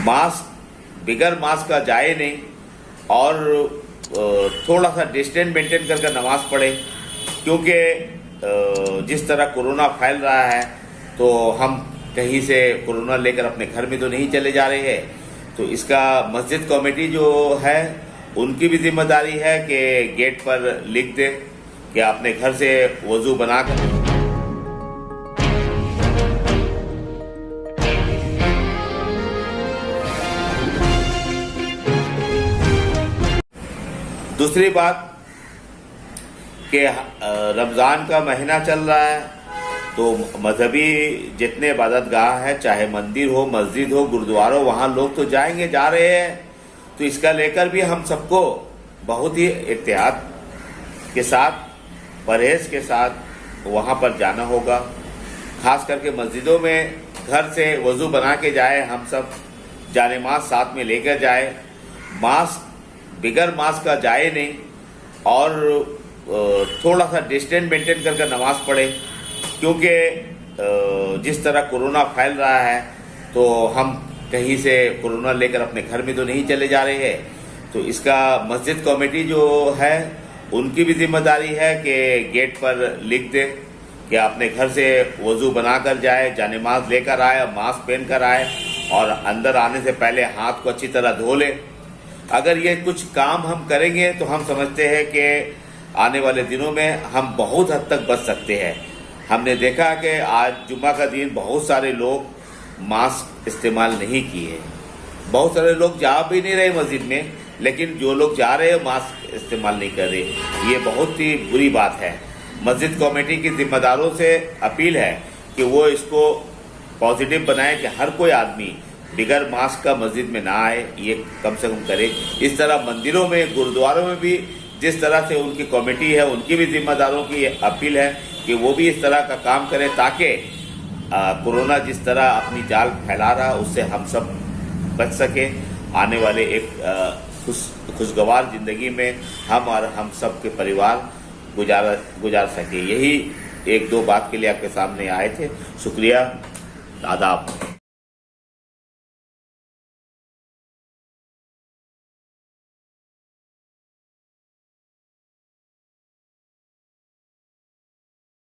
Mask बिगर mask का जाए नहीं और थोड़ा सा डिस्टेंस मेंटेन करके नमाज पढ़े, क्योंकि जिस तरह कोरोना फैल रहा है तो हम कहीं से कोरोना लेकर अपने घर में तो नहीं चले जा रहे हैं। तो इसका मस्जिद कमेटी जो है उनकी भी जिम्मेदारी है कि गेट पर लिख दे कि अपने घर से वजू बनाकर। दूसरी बात कि रमज़ान का महीना चल रहा है तो मजहबी जितने इबादतगाह है, चाहे मंदिर हो, मस्जिद हो, गुरुद्वारा हो, वहाँ लोग तो जाएंगे, जा रहे हैं। तो इसका लेकर भी हम सबको बहुत ही एहतियात के साथ, परहेज के साथ वहाँ पर जाना होगा। खास करके मस्जिदों में घर से वज़ू बना के जाए, हम सब जानेमाज साथ में लेकर जाए, मास्क बिगर मास्क का जाए नहीं और थोड़ा सा डिस्टेंस मेंटेन करके नमाज पढ़े, क्योंकि जिस तरह कोरोना फैल रहा है तो हम कहीं से कोरोना लेकर अपने घर में तो नहीं चले जा रहे हैं। तो इसका मस्जिद कमेटी जो है उनकी भी जिम्मेदारी है कि गेट पर लिख दे कि अपने घर से वज़ू बनाकर जाए, जानेमाज लेकर आए, मास्क पहन कर आए और अंदर आने से पहले हाथ को अच्छी तरह धो ले। अगर ये कुछ काम हम करेंगे तो हम समझते हैं कि आने वाले दिनों में हम बहुत हद तक बच सकते हैं। हमने देखा कि आज जुम्मा का दिन बहुत सारे लोग मास्क इस्तेमाल नहीं किए, बहुत सारे लोग जा भी नहीं रहे मस्जिद में, लेकिन जो लोग जा रहे हैं मास्क इस्तेमाल नहीं कर रहे। ये बहुत ही बुरी बात है। मस्जिद कमेटी के जिम्मेदारों से अपील है कि वो इसको पॉजिटिव बनाए कि हर कोई आदमी बिगर मास्क का मस्जिद में ना आए, ये कम से कम करे। इस तरह मंदिरों में, गुरुद्वारों में भी जिस तरह से उनकी कमेटी है, उनकी भी जिम्मेदारों की अपील है कि वो भी इस तरह का काम करें ताकि कोरोना जिस तरह अपनी जाल फैला रहा उससे हम सब बच सके। आने वाले एक खुशगवार जिंदगी में हम और हम सब के परिवार गुजार सके। यही एक दो बात के लिए आपके सामने आए थे। शुक्रिया, आदाब।